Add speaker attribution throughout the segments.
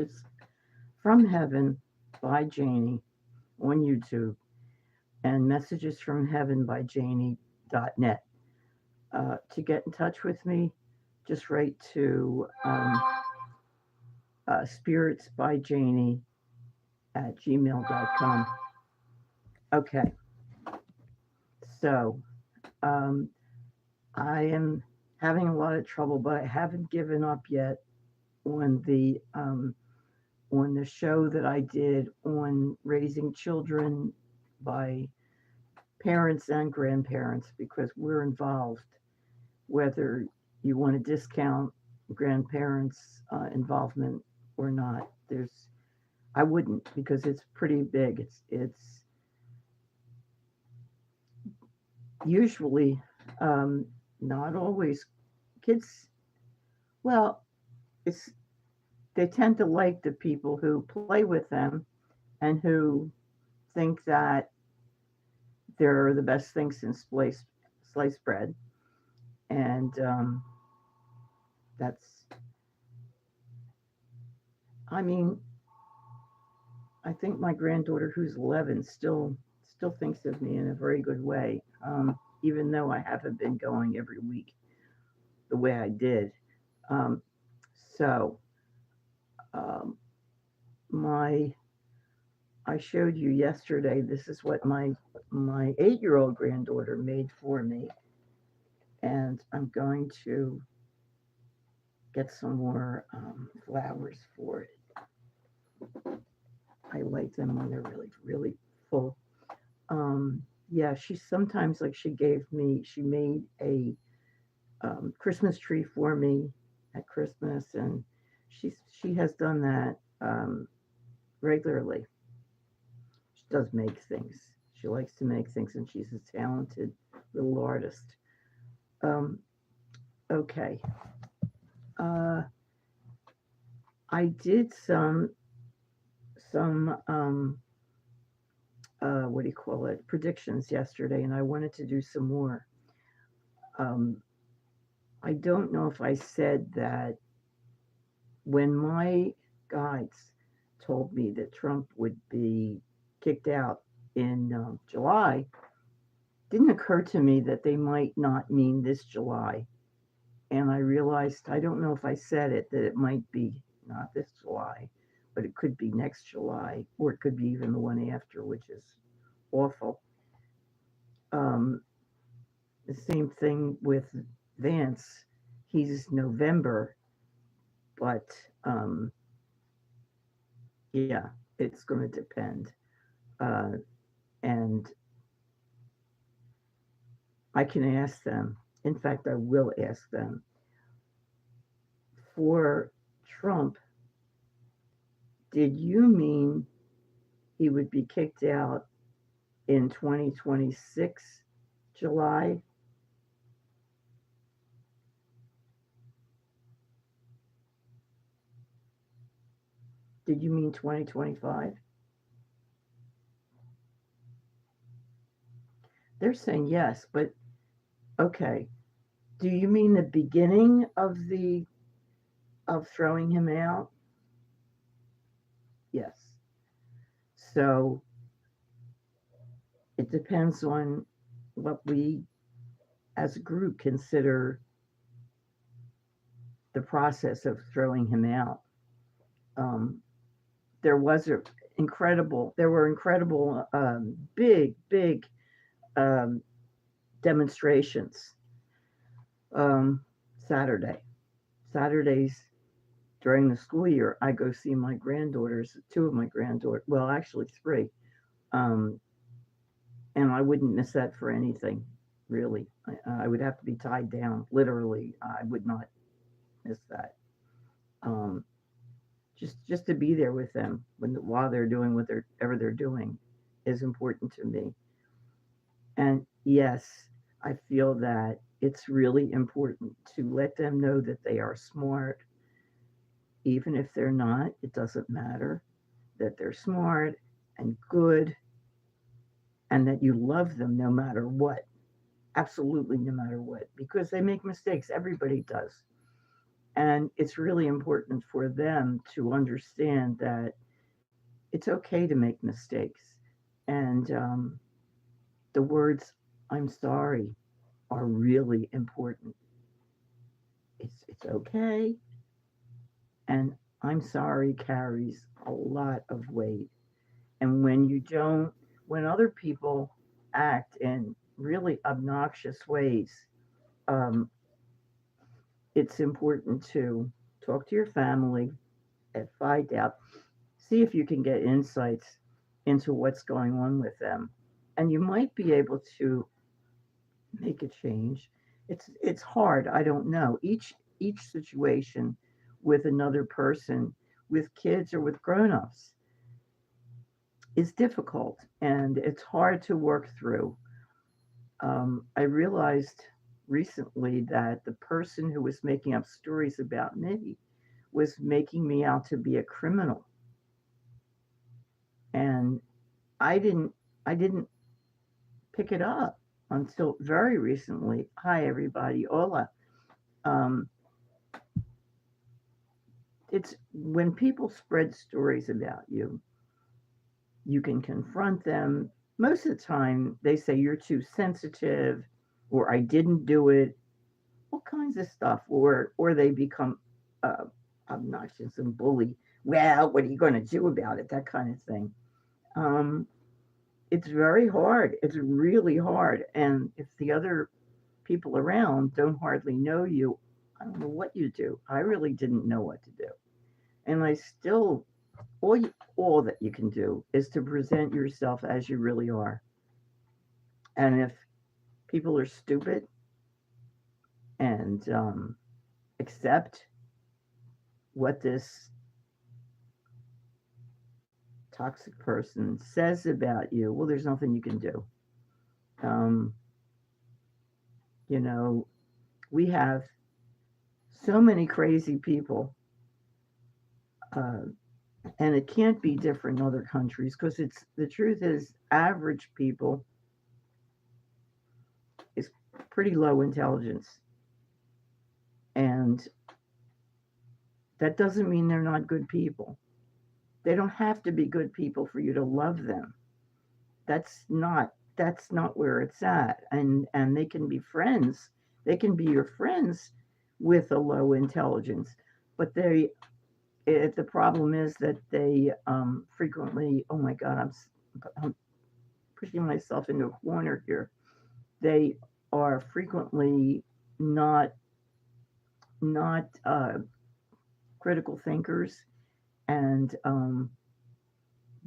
Speaker 1: It's From Heaven by Janie on YouTube, and Messages from Heaven by Janie.net. To get in touch with me, just write to spirits by Janie at gmail.com. Okay, so um, I am having a lot of trouble, but I haven't given up yet on the show that I did on raising children by parents and grandparents because we're involved, whether you want to discount grandparents' involvement or not. I wouldn't because it's pretty big. It's usually um, not always kids. Well, it's they tend to like the people who play with them and who think that they're the best thing since sliced bread, and that's. I mean, I think my granddaughter, who's 11, still thinks of me in a very good way, even though I haven't been going every week the way I did. Um, so um, my I showed you yesterday. This is what my 8-year old granddaughter made for me, and I'm going to get some more flowers for it. I like them when they're really full. Yeah, she sometimes like she made a Christmas tree for me at Christmas, and she has done that regularly. She does make things. She likes to make things, and she's a talented little artist. Um, okay, uh, I did some what do you call it, predictions yesterday, and I wanted to do some more. Um, I don't know if I said that when my guides told me that Trump would be kicked out in July, didn't occur to me that they might not mean this July. And I realized, I don't know if I said it, that it might be not this July, but it could be next July, or it could be even the one after, which is awful. Um, the same thing with Vance. He's November, but um, yeah, it's going to depend. Uh, and I can ask them. In fact, I will ask them. For Trump, did you mean he would be kicked out in 2026 July? Did you mean 2025? They're saying yes, but okay. Do you mean the beginning of throwing him out? Yes. So it depends on what we as a group consider the process of throwing him out. Um, there was a there were incredible big um, demonstrations um, Saturday. Saturdays during the school year, I go see my granddaughters, two of my granddaughters, well, actually three, um, and I wouldn't miss that for anything, really. I would have to be tied down, literally. I would not miss that. Um, just to be there with them while they're doing whatever they're doing is important to me. And yes, I feel that it's really important to let them know that they are smart, even if they're not, it doesn't matter, that they're smart and good, and that you love them no matter what. Absolutely, no matter what, because they make mistakes. Everybody does. And it's really important for them to understand that it's okay to make mistakes. And the words, I'm sorry, are really important. It's okay. And I'm sorry carries a lot of weight. And when you don't, when other people act in really obnoxious ways, um, it's important to talk to your family and find out, see if you can get insights into what's going on with them. And you might be able to make a change. It's hard, I don't know. Each situation with another person, with kids or with grown-ups, is difficult and it's hard to work through. I realized recently that the person who was making up stories about me was making me out to be a criminal, and I didn't I didn't pick it up until very recently. Hi, everybody. Hola. Um, it's when people spread stories about you, you can confront them. Most of the time, they say you're too sensitive, or I didn't do it, all kinds of stuff, or they become uh, obnoxious and bully. Well, what are you going to do about it? That kind of thing. Um, it's very hard. It's really hard, and if the other people around don't hardly know you, I don't know what you do. I really didn't know what to do, and I still all that you can do is to present yourself as you really are. And if people are stupid and accept what this toxic person says about you, well, there's nothing you can do. Um, you know, we have so many crazy people, uh, and it can't be different in other countries because it's the truth is average people is pretty low intelligence, and that doesn't mean they're not good people. They don't have to be good people for you to love them. That's not where it's at. And they can be friends. They can be your friends with a low intelligence, but the problem is that they frequently. Oh my God, I'm pushing myself into a corner here. They are frequently not critical thinkers, and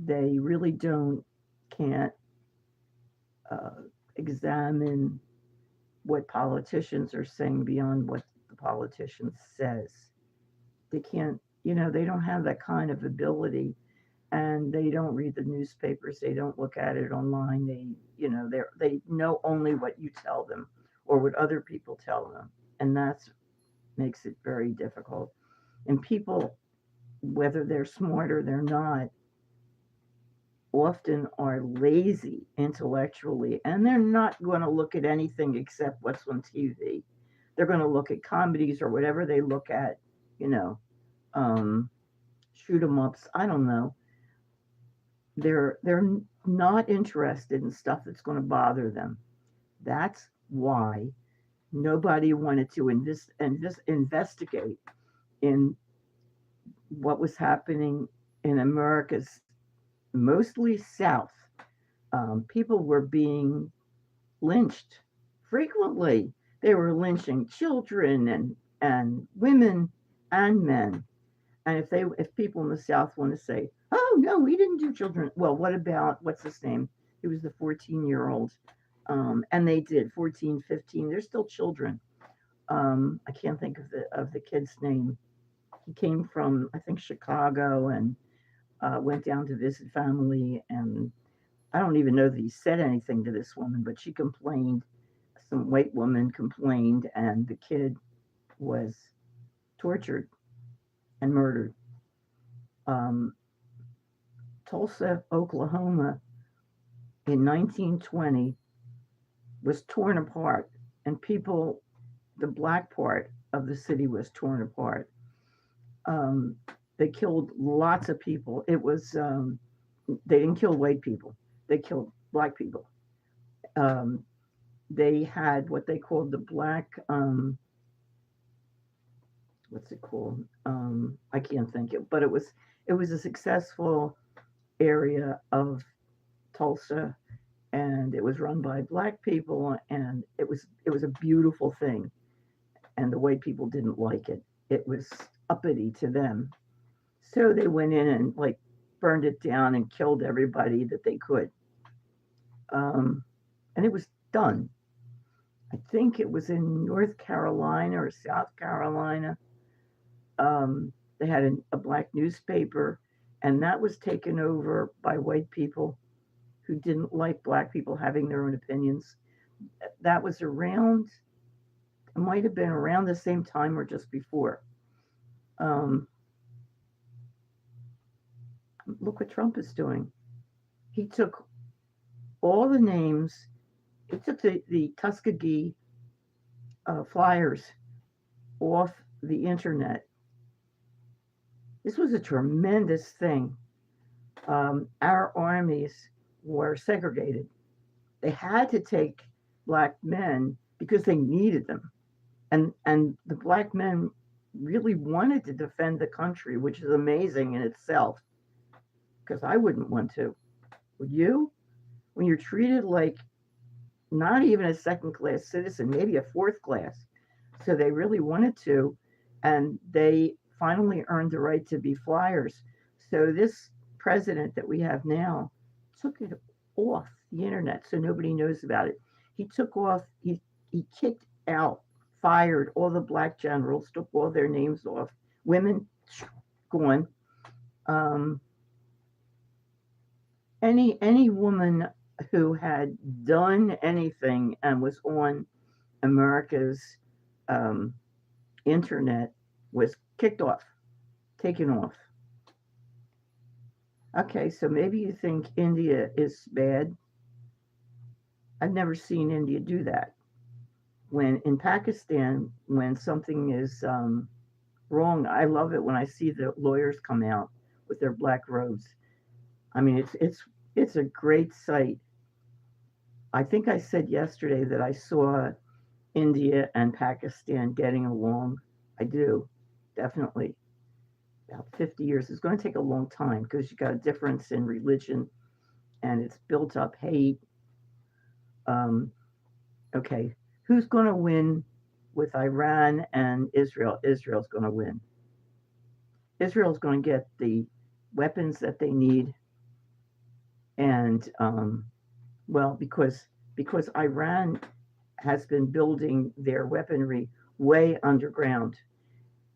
Speaker 1: they really can't uh, examine what politicians are saying beyond what the politician says. They can't, they don't have that kind of ability, and they don't read the newspapers. They don't look at it online. They know only what you tell them or what other people tell them, and that makes it very difficult. And people, whether they're smart or they're not, often are lazy intellectually, and they're not going to look at anything except what's on TV. They're going to look at comedies or whatever they look at, you know, um, shoot 'em ups. I don't know. They're not interested in stuff that's going to bother them. That's why nobody wanted to investigate in what was happening in America's mostly South. People were being lynched frequently. They were lynching children and women and men. And if people in the South want to say, "Oh no, we didn't do children," well, what about what's his name? He was the 14-year-old, and they did 14, 15. They're still children. I can't think of the kid's name. He came from I think Chicago and went down to visit family, and I don't even know that he said anything to this woman, but she complained. Some white woman complained, and the kid was tortured and murdered. Um, Tulsa, Oklahoma, in 1920 was torn apart, and people, the black part, of the city was torn apart. Um, they killed lots of people. It was they didn't kill white people. They killed black people. Um, they had what they called the black what's it called? I can't think it, but it was a successful area of Tulsa, and it was run by black people, and it was a beautiful thing, and the white people didn't like it. It was uppity to them, so they went in and like burned it down and killed everybody that they could, um, and it was done. I think it was in North Carolina or South Carolina. They had a black newspaper, and that was taken over by white people who didn't like black people having their own opinions. That was around, it might have been around the same time or just before. Um, Look what Trump is doing. He took all the names, he took the Tuskegee flyers off the internet. This was a tremendous thing. Our armies were segregated. They had to take black men because they needed them. And the black men really wanted to defend the country, which is amazing in itself, because I wouldn't want to. Would you? When you're treated like not even a second class citizen, maybe a fourth class. So they really wanted to, and they finally earned the right to be flyers. So this president that we have now took it off the internet so nobody knows about it. He took off, he kicked out, fired all the black generals, took all their names off. Women, gone. Um, any woman who had done anything and was on America's um, internet was kicked off, taken off. Okay, so maybe you think India is bad. I've never seen India do that. When in Pakistan, when something is wrong, I love it when I see the lawyers come out with their black robes. I mean, it's a great sight. I think I said yesterday that I saw India and Pakistan getting along. I do, definitely. About 50 years. It's going to take a long time because you got a difference in religion and it's built up hate. Um, okay, who's going to win with Iran and Israel? Israel's going to win. Israel's going to get the weapons that they need, and well, because Iran has been building their weaponry way underground,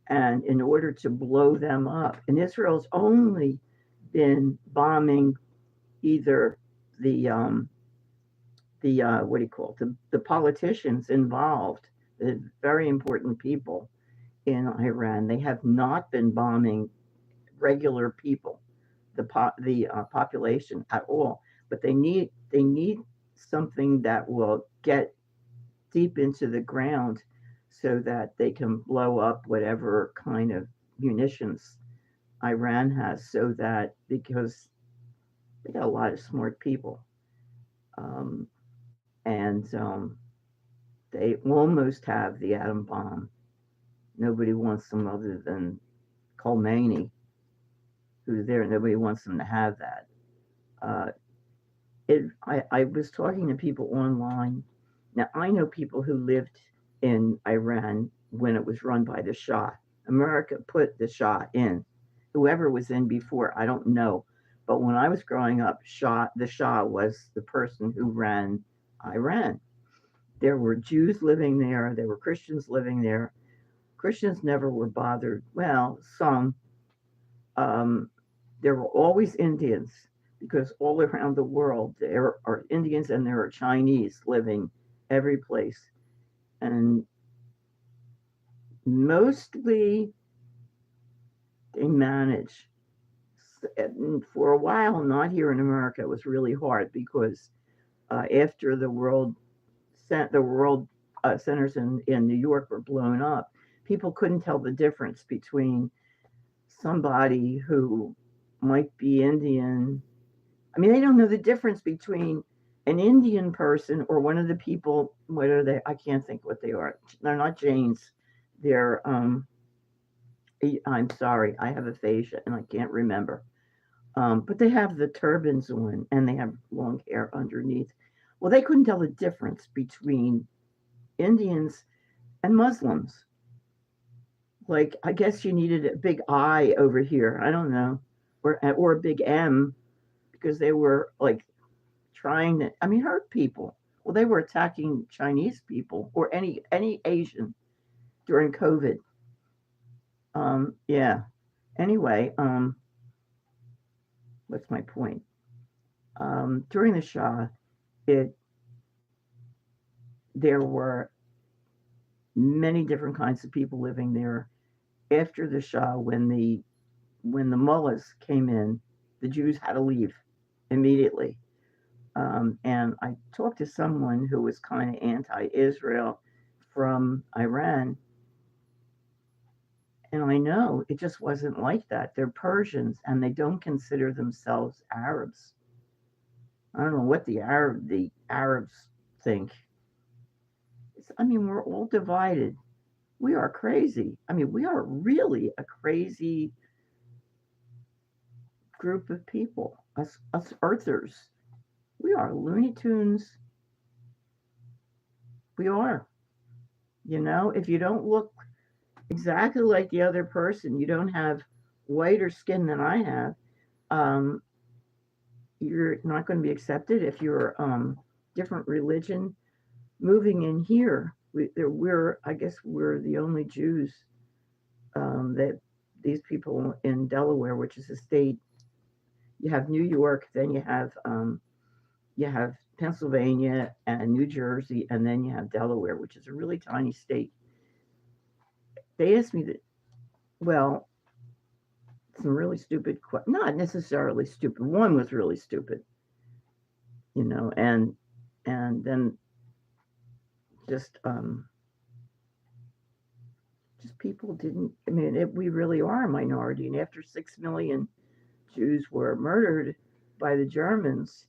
Speaker 1: and in order to blow them up, and Israel's only been bombing either the what do you call it, the politicians involved, the very important people in Iran. They have not been bombing regular people, the population at all. But they need something that will get deep into the ground so that they can blow up whatever kind of munitions Iran has. So that because they got a lot of smart people, um, and they almost have the atom bomb. Nobody wants them other than Khomeini, who's there. Nobody wants them to have that. Uh, I was talking to people online. Now, I know people who lived in Iran when it was run by the Shah. America put the Shah in. Whoever was in before, I don't know. But when I was growing up, the Shah was the person who ran Iran. There were Jews living there were Christians living there. Christians never were bothered. Well, some. Um, there were always Indians because all around the world there are Indians and there are Chinese living every place. And mostly they manage. And for a while, not here in America, it was really hard because after the world centers in New York were blown up, people couldn't tell the difference between somebody who might be Indian. I mean, they don't know the difference between an Indian person or one of the people. What are they? I can't think what they are. They're not Jains. They're I'm sorry, I have aphasia and I can't remember. But they have the turbans on and they have long hair underneath. Well, they couldn't tell the difference between Indians and Muslims. Like, I guess you needed a big I over here. I don't know, or a big M, because they were like trying to. I mean, hurt people. Well, they were attacking Chinese people or any Asian during COVID. Yeah. Anyway, what's my point? During the Shah, it there were many different kinds of people living there. After the Shah, when the mullahs came in, the Jews had to leave immediately. And I talked to someone who was kind of anti-Israel from Iran, and I know it just wasn't like that. They're Persians, and they don't consider themselves Arabs. I don't know what the Arabs think. I mean, we're all divided. We are crazy. I mean, we are really a crazy group of people. Us Earthers. We are Looney Tunes. We are. If you don't look exactly like the other person, you don't have whiter skin than I have, um, you're not going to be accepted. If you're different religion, moving in here, I guess we're the only Jews that these people in Delaware, which is a state. You have New York, then you have Pennsylvania and New Jersey, and then you have Delaware, which is a really tiny state. They asked me that, well, some really stupid, not necessarily stupid. One was really stupid, and then just just people didn't. I mean, we really are a minority, and after 6 million Jews were murdered by the Germans,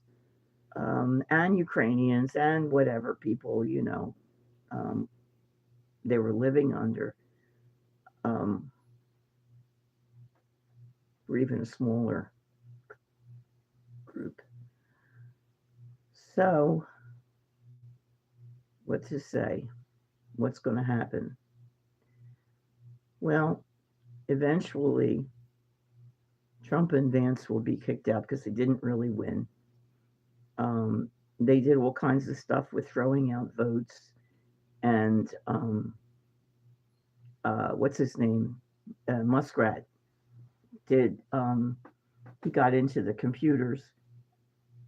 Speaker 1: and Ukrainians and whatever people um, they were living under, um, or even a smaller group. So, what to say? What's going to happen? Well, eventually, Trump and Vance will be kicked out because they didn't really win. They did all kinds of stuff with throwing out votes, and what's his name? Muskrat did. He got into the computers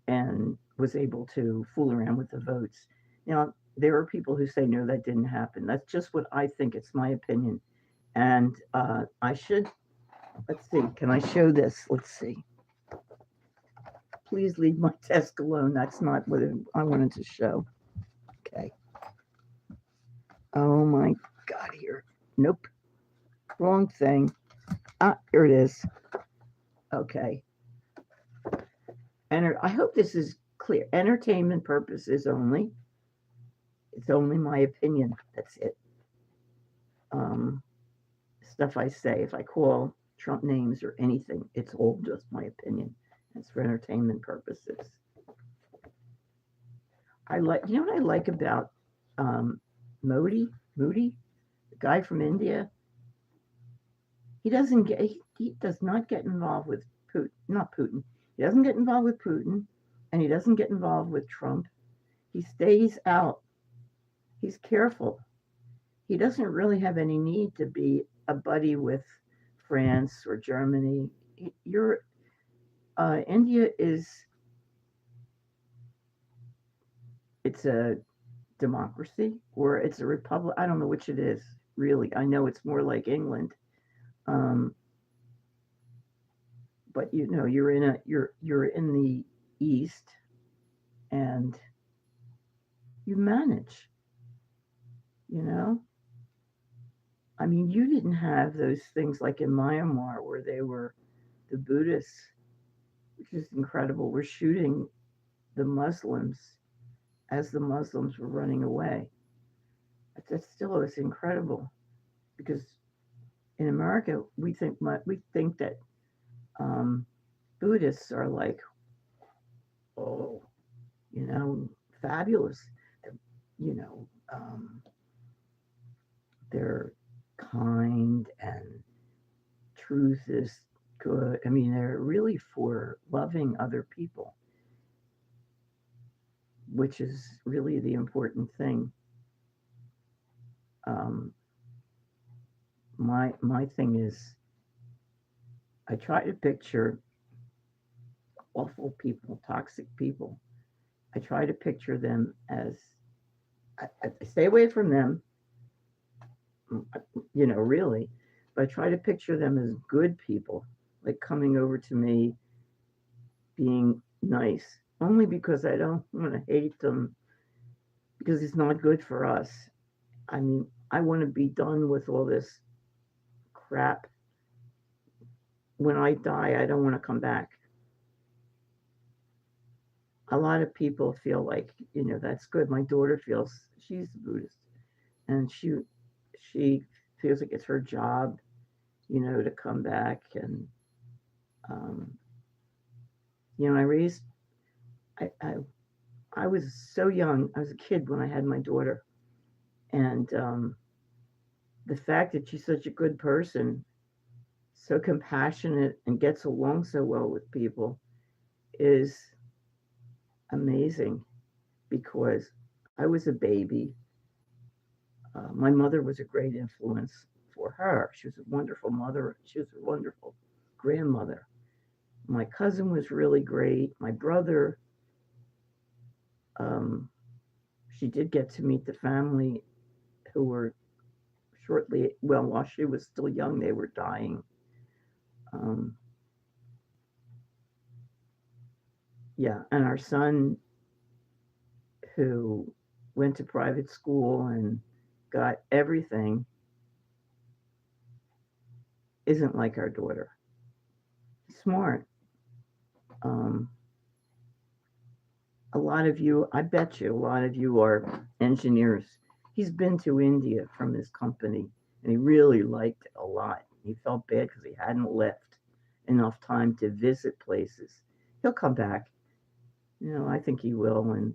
Speaker 1: and was able to fool around with the votes. Now, there are people who say, no, that didn't happen. That's just what I think. It's my opinion. And I should, let's see, can I show this? Let's see. Please leave my desk alone. That's not what I wanted to show. Okay. Oh my God, here. Nope. Wrong thing. Here it is. Okay. I hope this is clear. Entertainment purposes only. It's only my opinion. That's it. Stuff I say, if I call Trump names or anything, it's all just my opinion. It's for entertainment purposes. You know what I like about Modi, the guy from India. He does not get involved with Putin. Not Putin. He doesn't get involved with Putin, and he doesn't get involved with Trump. He stays out. He's careful. He doesn't really have any need to be a buddy with France or Germany. India it's a democracy or it's a republic. I don't know which it is really. I know it's more like England, um, but you're in the East, and you manage. You know, I mean, you didn't have those things like in Myanmar where they were the Buddhists, which is incredible, were shooting the Muslims as the Muslims were running away. That still is incredible because in America we think that um, Buddhists are like, oh, you know, fabulous. They're, you know, they're kind and truth is good. I mean, they're really for loving other people, which is really the important thing. Um, my thing is, I try to picture awful people, toxic people. I try to picture them as I stay away from them, really, but I try to picture them as good people, like coming over to me, being nice, only because I don't want to hate them because it's not good for us. I mean, I want to be done with all this crap. When I die, I don't want to come back. A lot of people feel like, that's good. My daughter feels she's a Buddhist and she feels like it's her job, to come back and um, I raised I, I I was so young. I was a kid when I had my daughter, and the fact that she's such a good person, so compassionate, and gets along so well with people is amazing because I was a baby. My mother was a great influence for her. She was a wonderful mother. She was a wonderful grandmother. My cousin was really great. My brother, um, she did get to meet the family who were while she was still young, they were dying. Um, yeah, and our son, who went to private school and got everything, isn't like our daughter. He's smart. Um, I bet you, a lot of you are engineers. He's been to India from his company, and he really liked it a lot. He felt bad because he hadn't left enough time to visit places. He'll come back. I think he will, and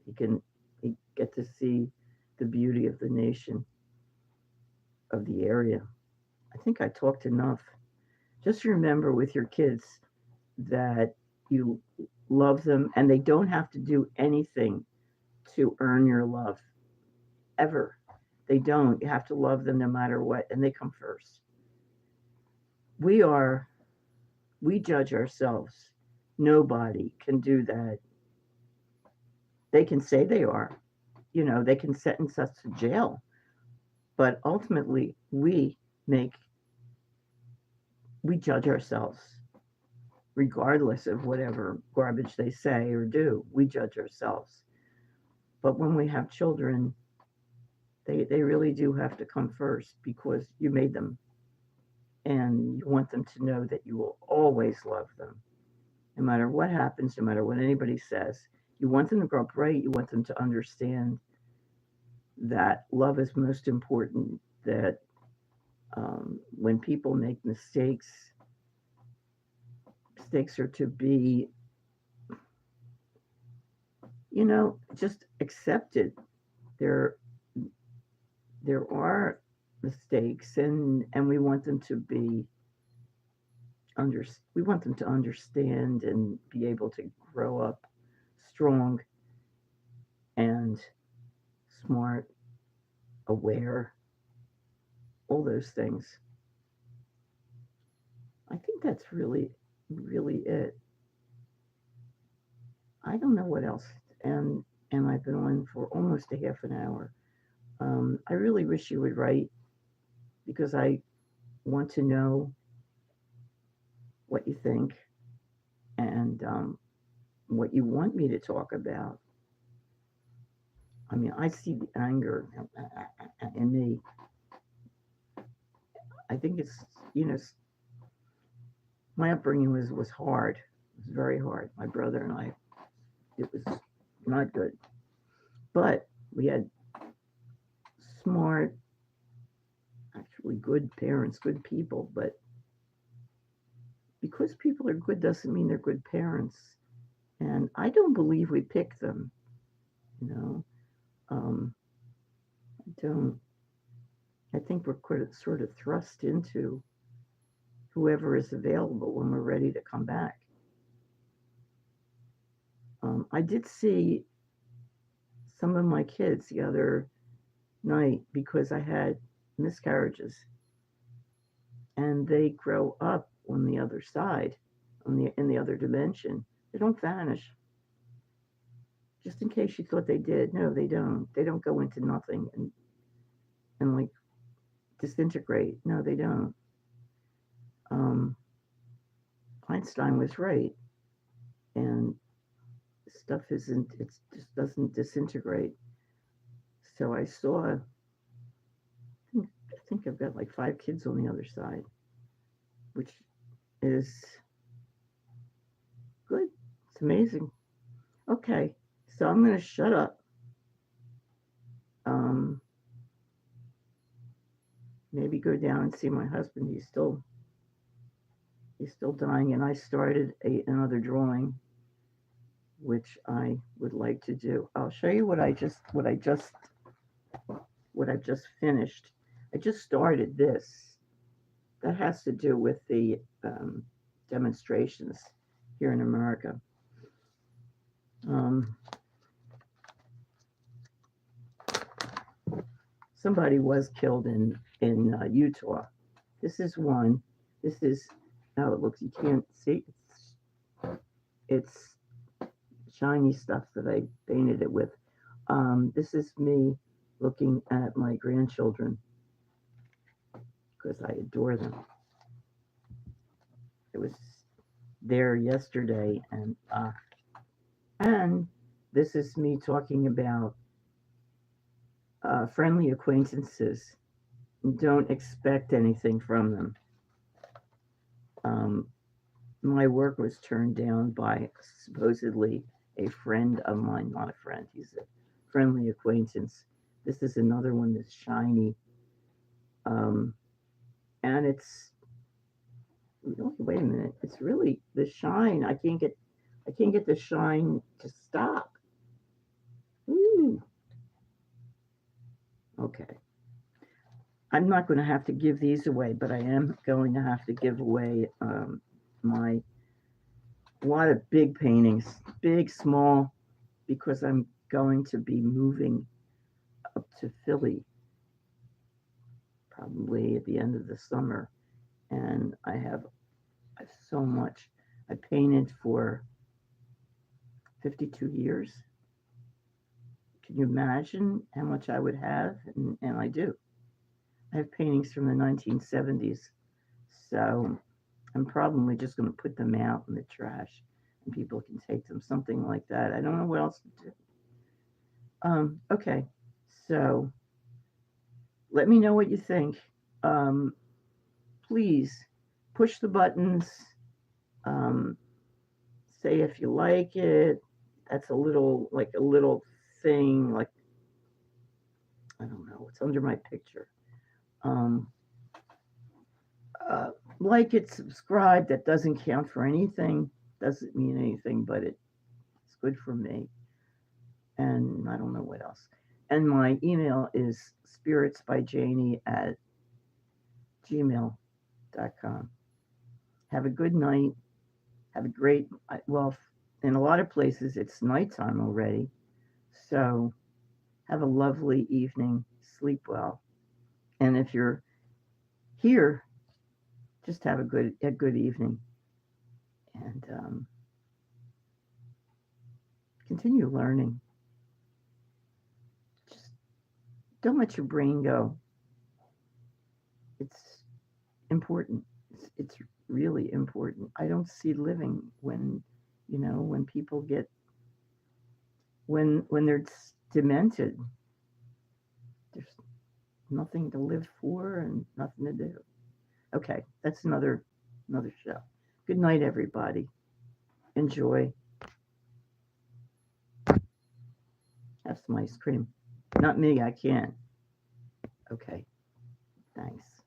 Speaker 1: he get to see the beauty of the nation, of the area. I think I talked enough. Just remember with your kids that you love them and they don't have to do anything to earn your love, ever. They don't. You have to love them no matter what, and they come first. We are, we judge ourselves. Nobody can do that. They can say they are, they can sentence us to jail, but ultimately make, we judge ourselves regardless of whatever garbage they say or do. We judge ourselves. But when we have children, they really do have to come first because you made them and you want them to know that you will always love them no matter what happens, no matter what anybody says. You want them to grow up right. You want them to understand that love is most important, that when people make mistakes are to be, just accepted. There, there are mistakes, and we want them to be under we want them to understand and be able to grow up strong and smart, aware, all those things. I think that's really it. I don't know what else. And I've been on for almost a half an hour. I really wish you would write because I want to know what you think and what you want me to talk about. I mean, I see the anger in me. I think it's, you know, my upbringing was hard. It was very hard. My brother and I, it was not good. But we had smart, actually good parents, good people. But because people are good doesn't mean they're good parents. And I don't believe we pick them, you know. Um, I don't. I think we're sort of thrust into whoever is available when we're ready to come back. I did see some of my kids the other night because I had miscarriages, and they grow up on the other side, on the in the other dimension. They don't vanish. Just in case you thought they did, no, they don't. They don't go into nothing and like disintegrate. No, they don't. Um, Einstein was right, and stuff isn't. It just doesn't disintegrate. So I saw. I think I've got like 5 kids on the other side, which is good. It's amazing. Okay, so I'm going to shut up. Um, Maybe go down and see my husband. He's still dying, and I started another drawing, which I would like to do. I'll show you what I just finished. I just started this. That has to do with the demonstrations here in America. Um, Somebody was killed in Utah. This is one. This is how it looks. You can't see. It's shiny stuff that I painted it with. This is me looking at my grandchildren because I adore them. It was there yesterday, and this is me talking about friendly acquaintances. Don't expect anything from them. Um, my work was turned down by supposedly a friend of mine, not a friend. He's a friendly acquaintance. This is another one that's shiny, um, and it's wait a minute. It's really the shine. I can't get the shine to stop. Ooh, okay. I'm not going to have to give these away, but I am going to have to give away my a lot of big paintings, big, small, because I'm going to be moving up to Philly probably at the end of the summer, and I have so much. I painted for 52 years. Can you imagine how much I would have? And I do. I have paintings from the 1970s, so I'm probably just going to put them out in the trash, and people can take them. Something like that. I don't know what else to do. Okay, so let me know what you think. Um, Please push the buttons. Um, Say if you like it. That's a little like a little thing. Like I don't know. It's under my picture. Um, uh, like it, subscribe. That doesn't count for anything. Doesn't mean anything, but it's good for me. And I don't know what else. And my email is spiritsbyjanie@gmail.com. Have a good night. Have a great, well, in a lot of places it's nighttime already. So have a lovely evening. Sleep well. And if you're here, just have a good evening and continue learning. Just don't let your brain go. It's important. It's really important. I don't see living when when people get when they're demented. There's nothing to live for and nothing to do. Okay, that's another show. Good night, everybody. Enjoy. Have some ice cream. Not me, I can't. Okay, thanks.